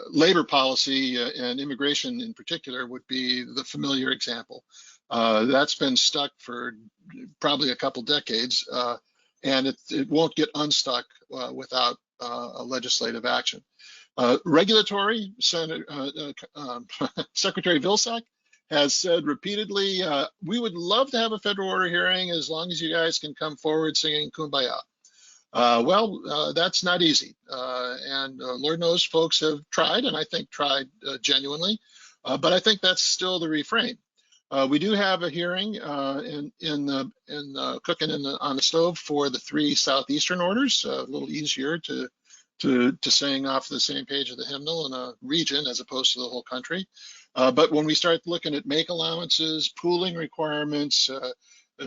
Labor policy and immigration in particular would be the familiar example. That's been stuck for probably a couple decades, and it won't get unstuck without a legislative action. Regulatory, Secretary Vilsack has said repeatedly, we would love to have a federal order hearing as long as you guys can come forward singing Kumbaya. That's not easy. And Lord knows folks have tried, and I think tried genuinely, but I think that's still the refrain. We do have a hearing cooking on the stove for the 3 southeastern orders, a little easier to sing off the same page of the hymnal in a region as opposed to the whole country. But when we start looking at make allowances, pooling requirements,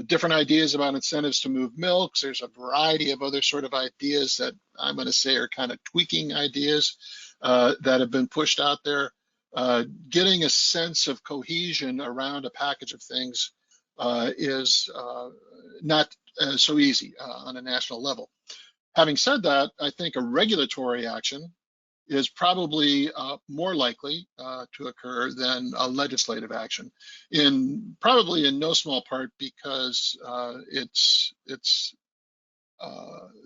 different ideas about incentives to move milks, there's a variety of other sort of ideas that I'm going to say are kind of tweaking ideas that have been pushed out there. Getting a sense of cohesion around a package of things is not so easy on a national level. Having said that, I think a regulatory action is probably more likely to occur than a legislative action, probably in no small part because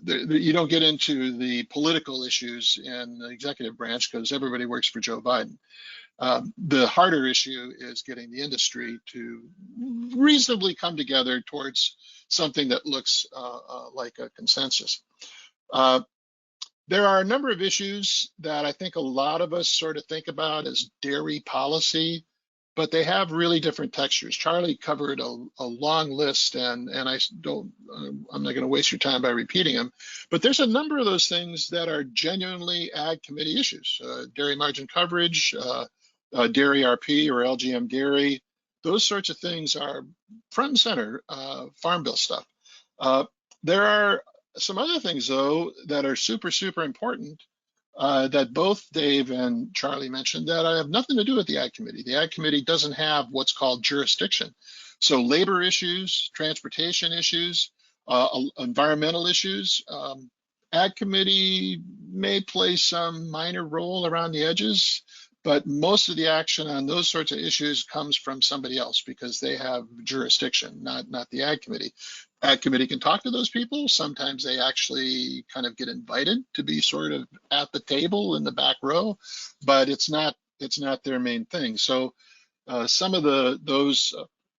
you don't get into the political issues in the executive branch because everybody works for Joe Biden. The harder issue is getting the industry to reasonably come together towards something that looks like a consensus. There are a number of issues that I think a lot of us sort of think about as dairy policy, but they have really different textures. Charlie covered a long list, and I'm not going to waste your time by repeating them, but there's a number of those things that are genuinely ag committee issues. Dairy margin coverage, dairy RP or LGM dairy. Those sorts of things are front and center farm bill stuff. There are some other things, though, that are super, super important that both Dave and Charlie mentioned that have nothing to do with the Ag Committee. The Ag Committee doesn't have what's called jurisdiction. So labor issues, transportation issues, environmental issues, Ag Committee may play some minor role around the edges, but most of the action on those sorts of issues comes from somebody else because they have jurisdiction, not the Ag Committee. Ag Committee can talk to those people. Sometimes they actually kind of get invited to be sort of at the table in the back row, but it's not their main thing. So some of those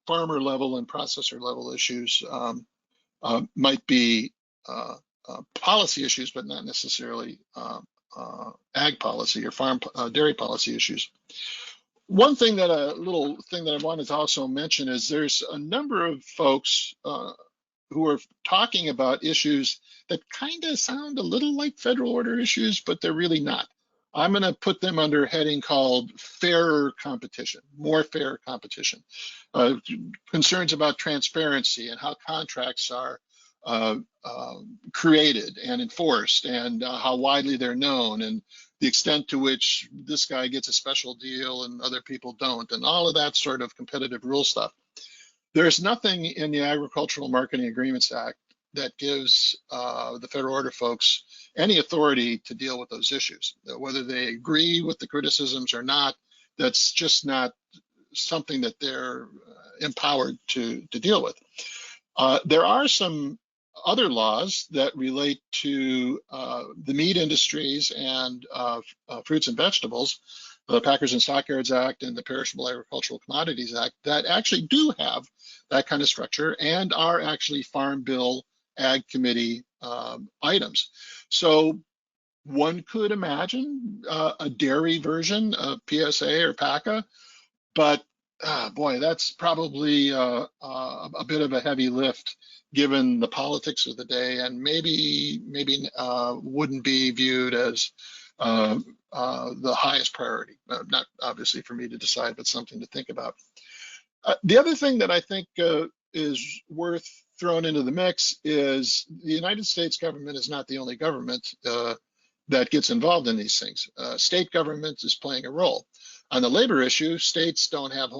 farmer level and processor level issues might be policy issues, but not necessarily ag policy or farm dairy policy issues. One thing that little thing that I wanted to also mention is there's a number of folks who are talking about issues that kind of sound a little like federal order issues, but they're really not. I'm going to put them under a heading called fairer competition, more fair competition. Concerns about transparency and how contracts are created and enforced, and how widely they're known, and the extent to which this guy gets a special deal and other people don't, and all of that sort of competitive rule stuff. There's nothing in the Agricultural Marketing Agreements Act that gives the federal order folks any authority to deal with those issues. Whether they agree with the criticisms or not, that's just not something that they're empowered to deal with. There are some other laws that relate to the meat industries and fruits and vegetables, the Packers and Stockyards Act and the Perishable Agricultural Commodities Act, that actually do have that kind of structure and are actually Farm Bill Ag Committee items. So one could imagine a dairy version of PSA or PACA, but boy, that's probably a bit of a heavy lift given the politics of the day, and maybe wouldn't be viewed as the highest priority. Not obviously for me to decide, but something to think about. The other thing that I think is worth throwing into the mix is the United States government is not the only government that gets involved in these things. State government is playing a role. On the labor issue, states don't have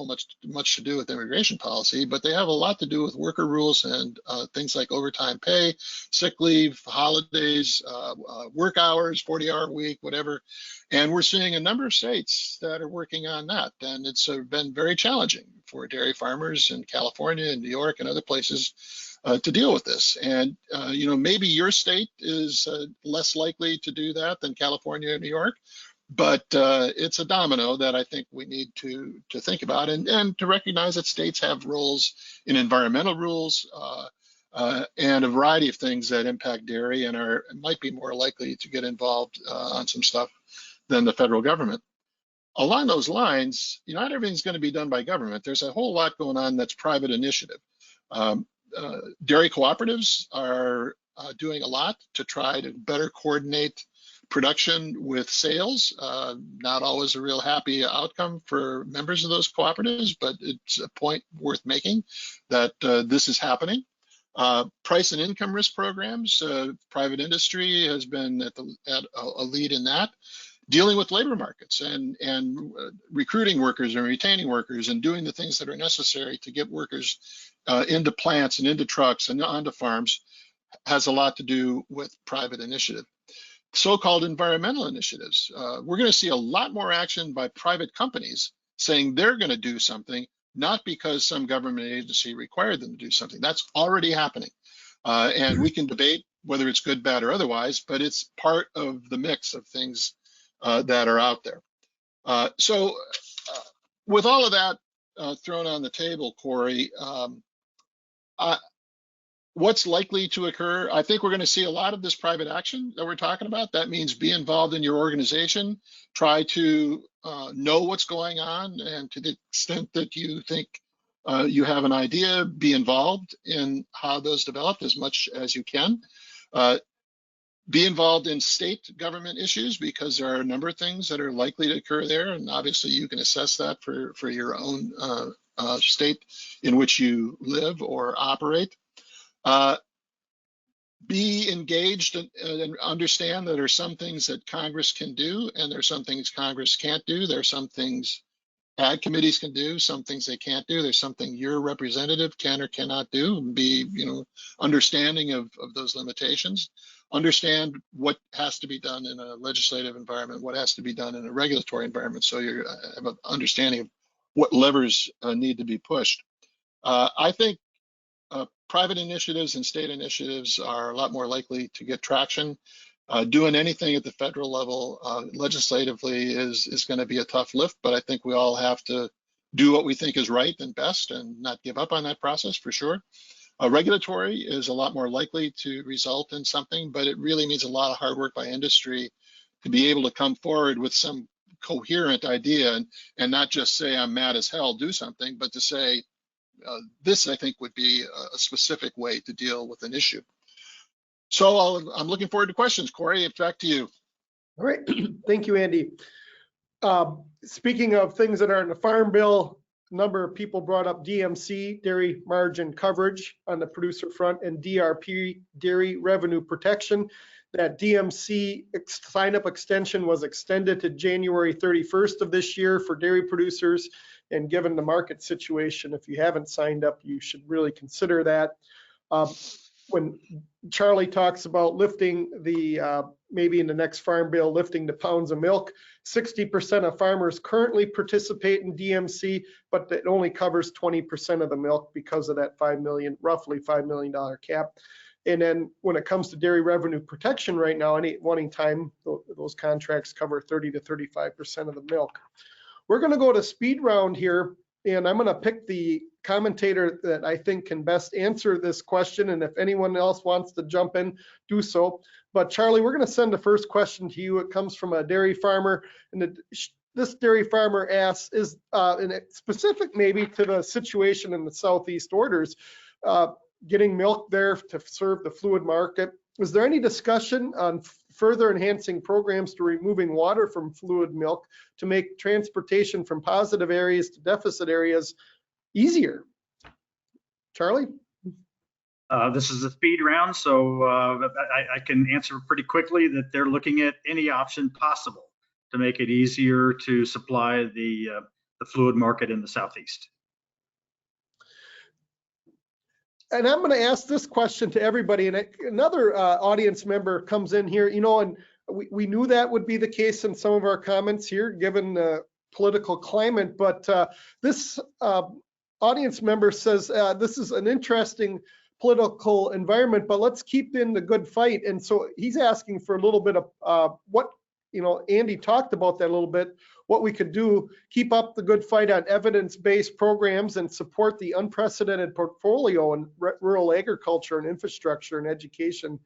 much to do with immigration policy, but they have a lot to do with worker rules and things like overtime pay, sick leave, holidays, work hours, 40-hour week, whatever. And we're seeing a number of states that are working on that. And it's been very challenging for dairy farmers in California and New York and other places to deal with this. And, maybe your state is less likely to do that than California and New York. But it's a domino that I think we need to think about and to recognize that states have roles in environmental rules and a variety of things that impact dairy and might be more likely to get involved on some stuff than the federal government. Along those lines, not everything's going to be done by government. There's a whole lot going on that's private initiative. Dairy cooperatives are doing a lot to try to better coordinate production with sales. Not always a real happy outcome for members of those cooperatives, but it's a point worth making that this is happening. Price and income risk programs, private industry has been at a lead in that. Dealing with labor markets and recruiting workers and retaining workers and doing the things that are necessary to get workers into plants and into trucks and onto farms has a lot to do with private initiative. So-called environmental initiatives. We're going to see a lot more action by private companies saying they're going to do something, not because some government agency required them to do something. That's already happening. And we can debate whether it's good, bad, or otherwise, but it's part of the mix of things that are out there. So with all of that thrown on the table, Corey, what's likely to occur? I think we're going to see a lot of this private action that we're talking about. That means be involved in your organization, try to know what's going on, and to the extent that you think you have an idea, be involved in how those develop as much as you can. Be involved in state government issues because there are a number of things that are likely to occur there, and obviously you can assess that for your own state in which you live or operate. Be engaged and understand that there are some things that Congress can do, and there are some things Congress can't do. There are some things ag committees can do, some things they can't do. There's something your representative can or cannot do, and be, understanding of those limitations. Understand what has to be done in a legislative environment, what has to be done in a regulatory environment, so you have an understanding of what levers need to be pushed. I think private initiatives and state initiatives are a lot more likely to get traction. Doing anything at the federal level legislatively is going to be a tough lift, but I think we all have to do what we think is right and best and not give up on that process for sure. Regulatory is a lot more likely to result in something, but it really needs a lot of hard work by industry to be able to come forward with some coherent idea and not just say, I'm mad as hell, do something, but to say, this I think would be a specific way to deal with an issue. So I'm looking forward to questions. Corey, it's back to you. All right, thank you, Andy. Speaking of things that are in the Farm Bill, a number of people brought up DMC, dairy margin coverage on the producer front, and DRP, dairy revenue protection. That DMC sign-up extension was extended to January 31st of this year for dairy producers. And given the market situation, if you haven't signed up, you should really consider that. When Charlie talks about lifting the, maybe in the next Farm Bill, lifting the pounds of milk, 60% of farmers currently participate in DMC, but it only covers 20% of the milk because of that roughly $5 million cap. And then when it comes to dairy revenue protection right now, any one time, those contracts cover 30 to 35% of the milk. We're going to go to speed round here, and I'm going to pick the commentator that I think can best answer this question. And if anyone else wants to jump in, do so. But Charlie, we're going to send the first question to you. It comes from a dairy farmer, and this dairy farmer asks, is specific maybe to the situation in the Southeast orders, getting milk there to serve the fluid market. Was there any discussion on further enhancing programs to removing water from fluid milk to make transportation from positive areas to deficit areas easier? Charlie? This is a speed round, so I can answer pretty quickly that they're looking at any option possible to make it easier to supply the fluid market in the Southeast. And I'm going to ask this question to everybody, and another audience member comes in here, and we knew that would be the case in some of our comments here, given the political climate, but this audience member says, this is an interesting political environment, but let's keep in the good fight. And so he's asking for a little bit of what, Andy talked about that a little bit, what we could do, keep up the good fight on evidence-based programs and support the unprecedented portfolio in rural agriculture and infrastructure and education,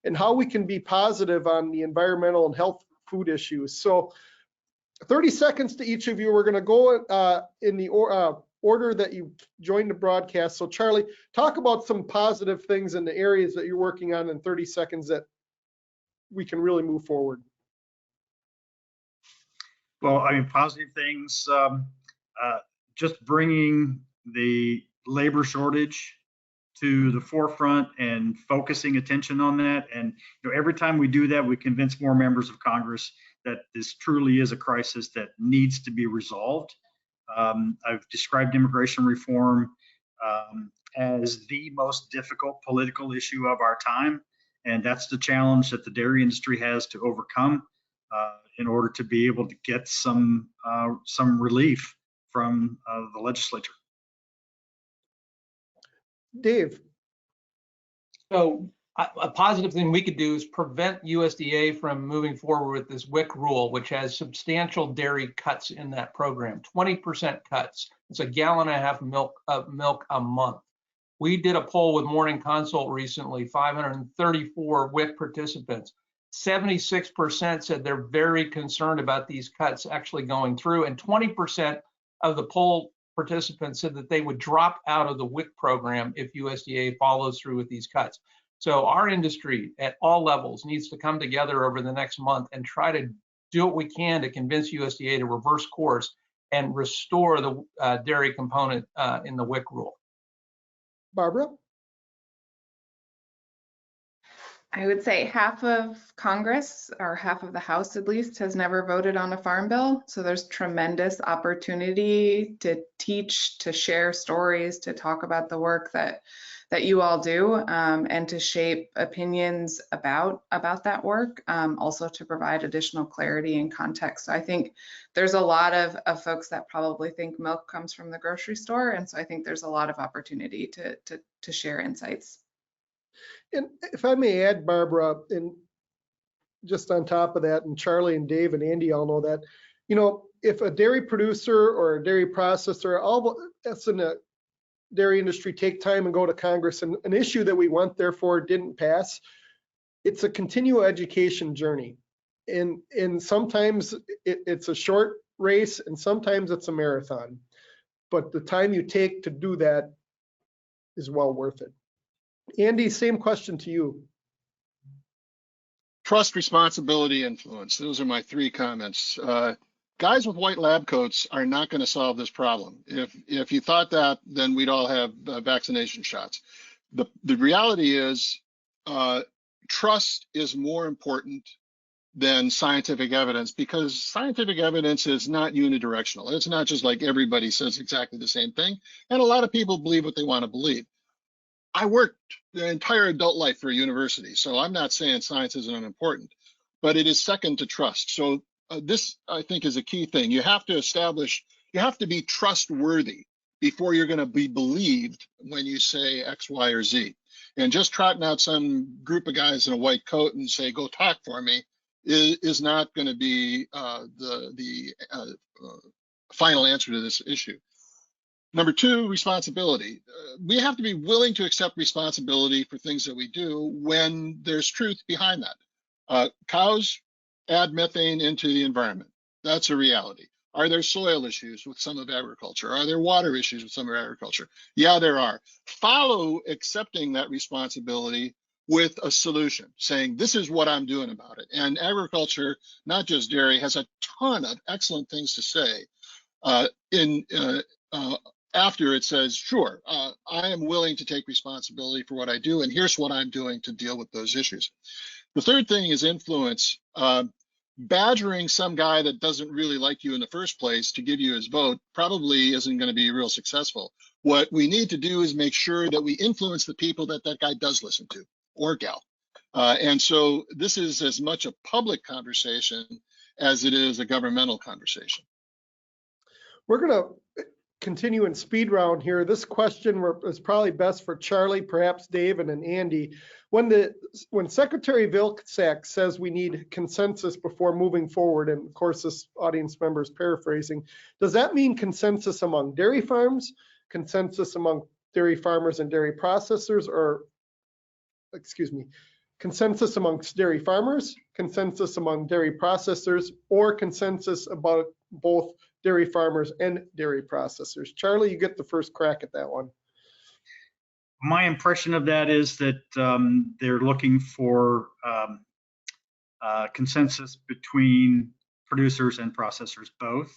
and how we can be positive on the environmental and health food issues. So 30 seconds to each of you. We're going to go in the order that you joined the broadcast. So Charlie, talk about some positive things in the areas that you're working on in 30 seconds that we can really move forward. Well, positive things, just bringing the labor shortage to the forefront and focusing attention on that. And every time we do that, we convince more members of Congress that this truly is a crisis that needs to be resolved. I've described immigration reform as the most difficult political issue of our time, and that's the challenge that the dairy industry has to overcome in order to be able to get some relief from the legislature. Dave. So a positive thing we could do is prevent USDA from moving forward with this WIC rule, which has substantial dairy cuts in that program, 20% cuts. It's 1.5 gallons of milk a month. We did a poll with Morning Consult recently, 534 WIC participants. 76% said they're very concerned about these cuts actually going through, and 20% of the poll participants said that they would drop out of the WIC program if USDA follows through with these cuts. So our industry at all levels needs to come together over the next month and try to do what we can to convince USDA to reverse course and restore the dairy component in the WIC rule. Barbara? I would say half of Congress, or half of the House at least, has never voted on a farm bill. So there's tremendous opportunity to teach, to share stories, to talk about the work that you all do, and to shape opinions about that work, also to provide additional clarity and context. So I think there's a lot of folks that probably think milk comes from the grocery store. And so I think there's a lot of opportunity to share insights. And if I may add, Barbara, and just on top of that, and Charlie and Dave and Andy all know that, you know, if a dairy producer or a dairy processor, all that's in the dairy industry, take time and go to Congress, and an issue that we went there for didn't pass, it's a continual education journey. And sometimes it's a short race and sometimes it's a marathon. But the time you take to do that is well worth it. Andy, same question to you. Trust, responsibility, influence. Those are my three comments. Guys with white lab coats are not going to solve this problem. If you thought that, then we'd all have vaccination shots. The reality is trust is more important than scientific evidence, because scientific evidence is not unidirectional. It's not just like everybody says exactly the same thing. And a lot of people believe what they want to believe. I worked the entire adult life for a university, so I'm not saying science isn't unimportant, but it is second to trust. So this, I think, is a key thing. You have to establish, you have to be trustworthy before you're going to be believed when you say X, Y, or Z. And just trotting out some group of guys in a white coat and say, go talk for me, is not going to be the final answer to this issue. Number two, responsibility. We have to be willing to accept responsibility for things that we do when there's truth behind that. Cows add methane into the environment. That's a reality. Are there soil issues with some of agriculture? Are there water issues with some of agriculture? Yeah, there are. Follow accepting that responsibility with a solution, saying this is what I'm doing about it. And agriculture, not just dairy, has a ton of excellent things to say after it says, sure, I am willing to take responsibility for what I do, and here's what I'm doing to deal with those issues. The third thing is influence. Badgering some guy that doesn't really like you in the first place to give you his vote probably isn't going to be real successful. What we need to do is make sure that we influence the people that that guy does listen to, or gal. And so this is as much a public conversation as it is a governmental conversation. We're going to continue in speed round here. This question is probably best for Charlie, perhaps Dave, and then Andy. When Secretary Vilsack says we need consensus before moving forward, and of course this audience member is paraphrasing, does that mean consensus among dairy farms, consensus among dairy farmers and dairy processors, or excuse me, consensus amongst dairy farmers, consensus among dairy processors, or consensus about both dairy farmers and dairy processors? Charlie, you get the first crack at that one. My impression of that is that they're looking for consensus between producers and processors both.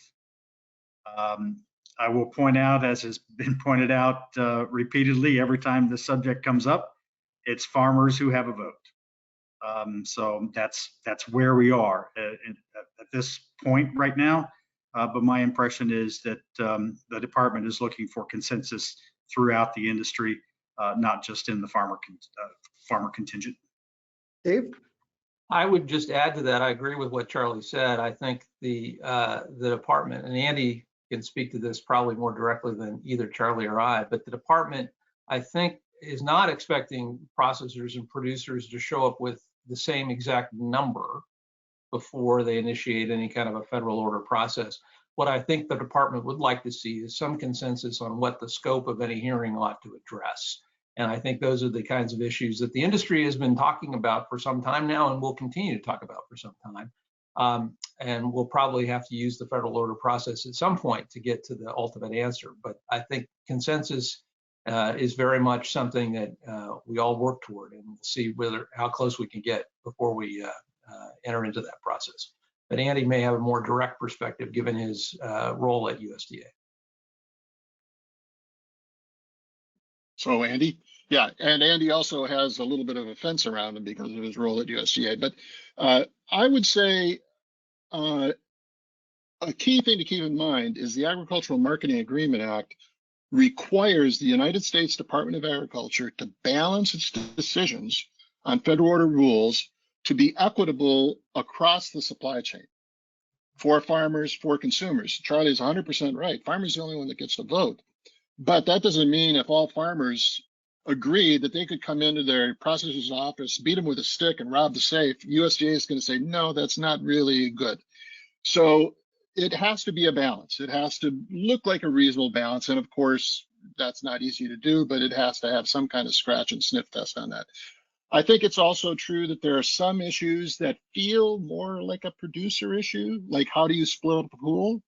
I will point out, as has been pointed out repeatedly every time the subject comes up, it's farmers who have a vote. So that's where we are at this point right now. But my impression is that the department is looking for consensus throughout the industry, not just in the farmer contingent. Dave? I would just add to that. I agree with what Charlie said. I think the department, and Andy can speak to this probably more directly than either Charlie or I, but the department, I think, is not expecting processors and producers to show up with the same exact number before they initiate any kind of a federal order process. What I think the department would like to see is some consensus on what the scope of any hearing ought to address. And I think those are the kinds of issues that the industry has been talking about for some time now and will continue to talk about for some time. And we'll probably have to use the federal order process at some point to get to the ultimate answer. But I think consensus is very much something that we all work toward, and we'll see how close we can get before we enter into that process. But Andy may have a more direct perspective given his role at USDA. So Andy, yeah, and Andy also has a little bit of a fence around him because of his role at USDA. But I would say a key thing to keep in mind is the Agricultural Marketing Agreement Act requires the United States Department of Agriculture to balance its decisions on federal order rules to be equitable across the supply chain for farmers, for consumers. Charlie's 100% right. Farmers are the only one that gets to vote. But that doesn't mean if all farmers agree that they could come into their processor's office, beat them with a stick and rob the safe, USDA is going to say, no, that's not really good. So it has to be a balance. It has to look like a reasonable balance. And of course, that's not easy to do, but it has to have some kind of scratch and sniff test on that. I think it's also true that there are some issues that feel more like a producer issue, like how do you split up a pool?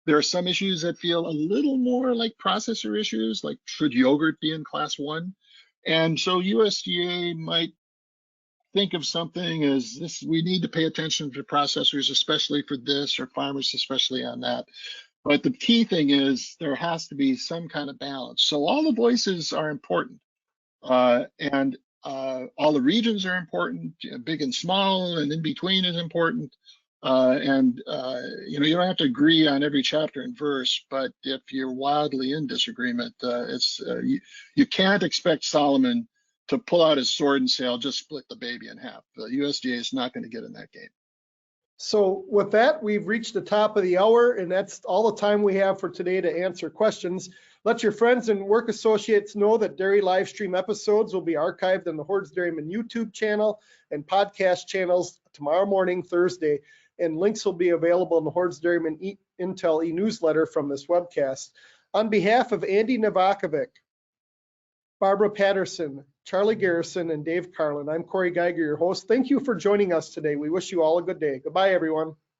There are some issues that feel a little more like processor issues, like should yogurt be in class 1? And so USDA might think of something as this, we need to pay attention to processors, especially for this, or farmers, especially on that. But the key thing is there has to be some kind of balance. So all the voices are important, and all the regions are important, big and small, and in between is important. You know, you don't have to agree on every chapter and verse, but if you're wildly in disagreement, you can't expect Solomon to pull out his sword and say, I'll just split the baby in half. The USDA is not going to get in that game. So with that, we've reached the top of the hour, and that's all the time we have for today to answer questions. Let your friends and work associates know that Dairy Livestream episodes will be archived on the Hordes Dairyman YouTube channel and podcast channels tomorrow morning, Thursday, and links will be available in the Hordes Dairyman Intel e-newsletter from this webcast. On behalf of Andy Novakovic, Barbara Patterson, Charlie Garrison, and Dave Carlin, I'm Corey Geiger, your host. Thank you for joining us today. We wish you all a good day. Goodbye, everyone.